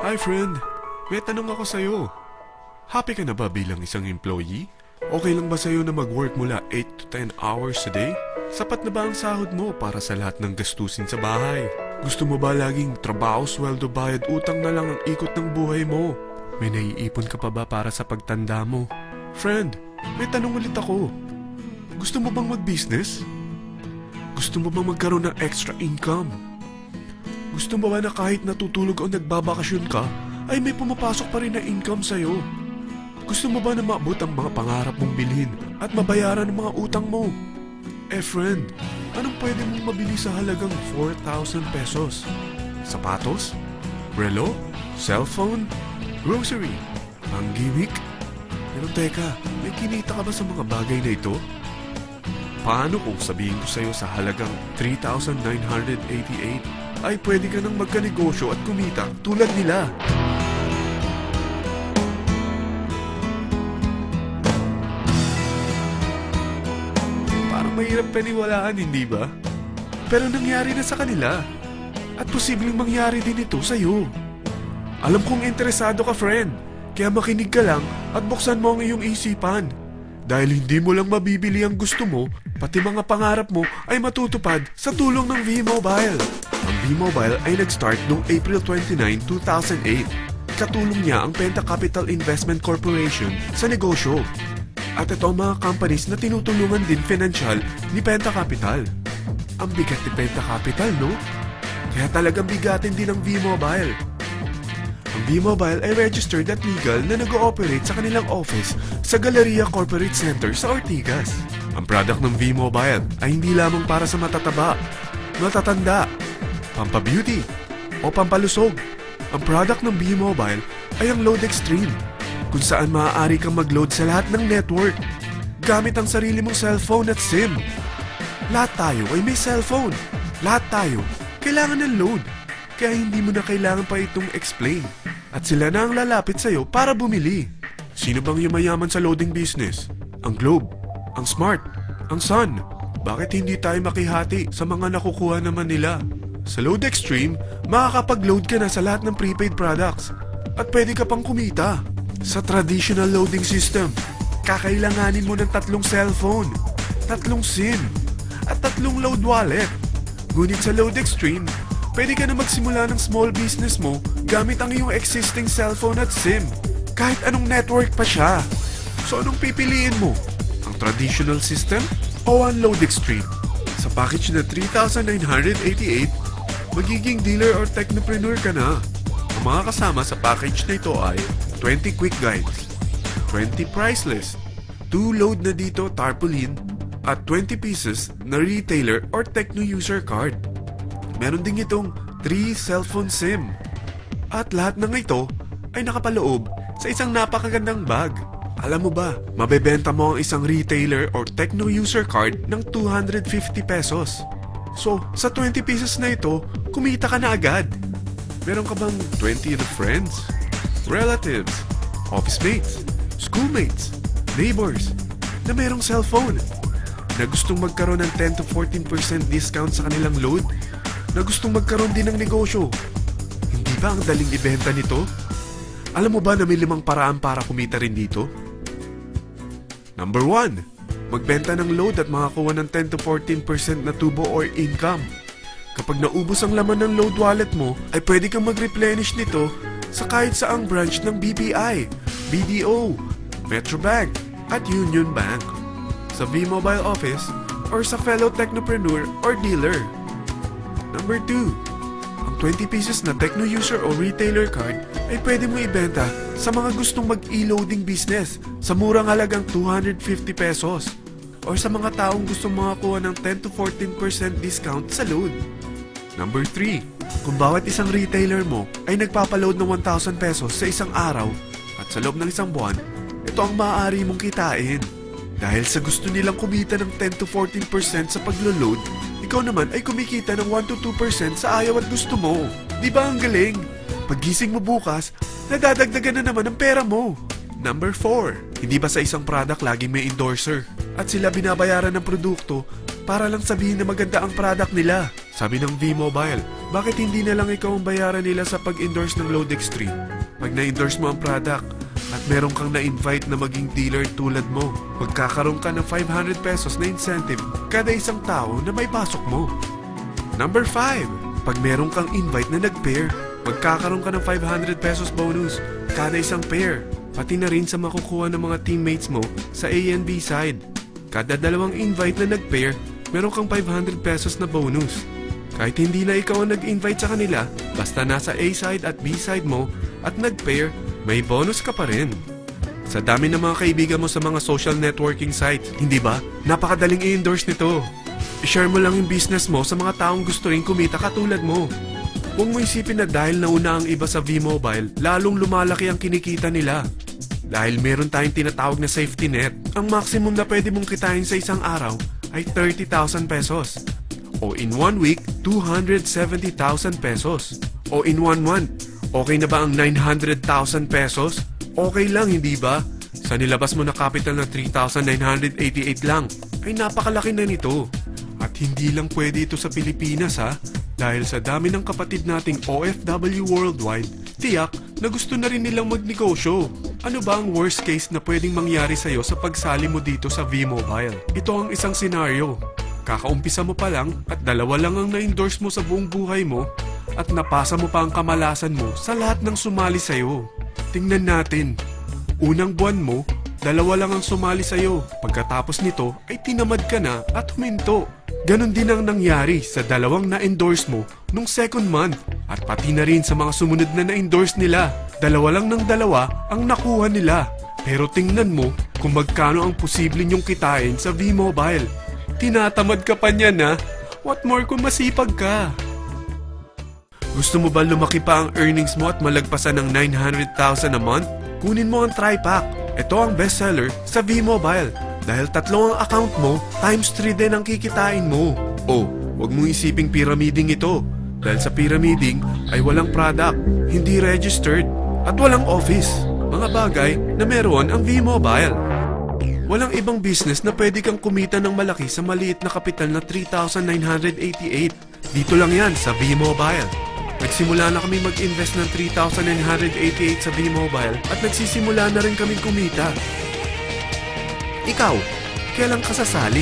Hi friend, may tanong ako sa'yo. Happy ka na ba bilang isang employee? Okay lang ba sa'yo na mag-work mula 8 to 10 hours a day? Sapat na ba ang sahod mo para sa lahat ng gastusin sa bahay? Gusto mo ba laging trabaho, sweldo, bayad, utang na lang ang ikot ng buhay mo? May naiipon ka pa ba para sa pagtanda mo? Friend, may tanong ulit ako. Gusto mo bang mag-business? Gusto mo bang magkaroon ng extra income? Gusto mo ba na kahit natutulog o nagbabakasyon ka, ay may pumapasok pa rin na income sa'yo? Gusto mo ba na maabot ang mga pangarap mong bilhin at mabayaran ang mga utang mo? Eh friend, anong pwede mong mabili sa halagang 4,000 pesos? Sapatos? Relo? Cellphone? Grocery? Ang gimmick? Pero teka, may kinita ka ba sa mga bagay na ito? Paano kung sabihin ko sa'yo sa halagang 3,988 ay pwede ka nang magkanegosyo at kumita tulad nila? Parang mahirap paniwalaan, hindi ba? Pero nangyari na sa kanila. At posibleng mangyari din ito sa'yo. Alam kong interesado ka, friend. Kaya makinig ka lang at buksan mo ang iyong isipan. Dahil hindi mo lang mabibili ang gusto mo, pati mga pangarap mo ay matutupad sa tulong ng V-Mobile. Ang V-Mobile ay nag-start noong April 29, 2008. Katulong niya ang Penta Capital Investment Corporation sa negosyo. At ito ang mga companies na tinutulungan din financial ni Penta Capital. Ang bigat ni Penta Capital, no? Kaya talagang bigatin din ang V-Mobile. Ang V-Mobile ay registered at legal na nag-ooperate sa kanilang office sa Galleria Corporate Center sa Ortigas. Ang product ng V-Mobile ay hindi lamang para sa matataba, matatanda, pampabeauty, o pampalusog. Ang product ng V-Mobile ay ang Load Extreme, kung saan maaari kang mag-load sa lahat ng network gamit ang sarili mong cellphone at SIM. Lahat tayo ay may cellphone. Lahat tayo kailangan ng load. Kaya hindi mo na kailangan pa itong explain. At sila na ang lalapit sa'yo para bumili. Sino bang yumayaman sa loading business? Ang Globe, ang Smart, ang Sun. Bakit hindi tayo makihati sa mga nakukuha naman nila? Sa Load Extreme, makakapag-load ka na sa lahat ng prepaid products. At pwede ka pang kumita. Sa traditional loading system, kakailanganin mo ng 3 cellphone, 3 SIM, at 3 load wallet. Ngunit sa Load Extreme, pwede ka na magsimula ng small business mo gamit ang iyong existing cellphone at SIM. Kahit anong network pa siya. So anong pipiliin mo? Ang traditional system o ang Load Extreme? Sa package na 3,988, magiging dealer or technopreneur ka na. Ang mga kasama sa package na ito ay 20 quick guides, 20 price list, 2 load na dito tarpaulin, at 20 pieces na retailer or techno user card. Meron din itong 3 cellphone SIM. At lahat ng ito ay nakapaloob sa isang napakagandang bag. Alam mo ba, mabebenta mo ang isang retailer or techno user card ng 250 pesos. So, sa 20 pieces na ito, kumita ka na agad. Meron ka bang 20 na friends, relatives, office mates, schoolmates, neighbors na merong cellphone, na gustong magkaroon ng 10 to 14% discount sa kanilang load, na gustong magkaroon din ng negosyo? Hindi ba ang daling ibenta nito? Alam mo ba na may 5 paraan para kumita rin dito? Number 1, magbenta ng load at makakuha ng 10 to 14% na tubo or income. Kapag naubos ang laman ng load wallet mo, ay pwede kang mag-replenish nito sa kahit saang branch ng BPI, BDO, Metrobank, at Union Bank, sa V-Mobile office, or sa fellow technopreneur or dealer. Number 2, ang 20 pieces na techno user o retailer card ay pwede mo ibenta sa mga gustong mag-e-loading business sa murang halagang 250 pesos, or sa mga taong gustong makakuha ng 10 to 14% discount sa load. Number 3, kung bawat isang retailer mo ay nagpapaload ng 1,000 pesos sa isang araw at sa loob ng isang buwan, ito ang maaari mong kitain. Dahil sa gusto nilang kumita ng 10 to 14% sa paglo-load, ikaw naman ay kumikita ng 1 to 2% sa ayaw at gusto mo. Di ba ang galing? Paggising mo bukas, nadadagdagan na naman ang pera mo. Number 4, hindi ba sa isang product laging may endorser? At sila binabayaran ng produkto para lang sabihin na maganda ang product nila. Sabi ng V-Mobile, Bakit hindi na lang ikaw ang bayaran nila sa pag-endorse ng Load Extreme? Pag na-endorse mo ang product at meron kang na-invite na maging dealer tulad mo, magkakaroon ka ng 500 pesos na incentive kada isang tao na may pasok mo. Number 5. Pag meron kang invite na nag-pair, magkakaroon ka ng 500 pesos bonus kada isang pair, pati na rin sa makukuha ng mga teammates mo sa A and B side. Kada dalawang invite na nag-pair, meron kang 500 pesos na bonus. Kahit hindi na ikaw ang nag-invite sa kanila, basta nasa A side at B side mo at nag-pair, may bonus ka pa rin. Sa dami ng mga kaibigan mo sa mga social networking sites, hindi ba? Napakadaling i-endorse nito. I-share mo lang yung business mo sa mga taong gusto rin kumita katulad mo. Huwag mo isipin na dahil nauna ang iba sa V-Mobile, lalong lumalaki ang kinikita nila. Dahil meron tayong tinatawag na safety net, ang maximum na pwede mong kitain sa isang araw ay 30,000 pesos. O in 1 week, 270,000 pesos. O in 1 month, okay na ba ang 900,000 pesos? Okay lang, hindi ba? Sa nilabas mo na capital na 3,988 lang, ay napakalaki na nito. At hindi lang pwede ito sa Pilipinas ha, dahil sa dami ng kapatid nating OFW worldwide, tiyak na gusto na rin nilang magnegosyo. Ano ba ang worst case na pwedeng mangyari sa'yo sa pagsali mo dito sa V-Mobile? Ito ang isang senaryo. Kakaumpisa mo pa lang at dalawa lang ang na-endorse mo sa buong buhay mo at napasa mo pa ang kamalasan mo sa lahat ng sumali sa'yo. Tingnan natin. Unang buwan mo, dalawa lang ang sumali sa'yo. Pagkatapos nito ay tinamad ka na at huminto. Ganon din ang nangyari sa dalawang na-endorse mo nung second month at pati na rin sa mga sumunod na na-endorse nila. Dalawa lang ng dalawa ang nakuha nila. Pero tingnan mo kung magkano ang posible nyong kitain sa V-Mobile. Tinatamad ka pa niyan ha? What more kung masipag ka? Gusto mo ba lumaki pa ang earnings mo at malagpasan ng 900,000 a month? Kunin mo ang TriPack. Ito ang bestseller sa V-Mobile. Dahil 3 ang account mo, times 3 din ang kikitain mo. Oh, wag mong isiping pyramiding ito. Dahil sa pyramiding ay walang product, hindi registered, at walang office. Mga bagay na meron ang V-Mobile. Walang ibang business na pwede kang kumita ng malaki sa maliit na kapital na 3,988. Dito lang yan sa V-Mobile. Nagsimula na kami mag-invest ng 3,988 sa V-Mobile at nagsisimula na rin kami kumita. Ikaw, kailan ka sasali?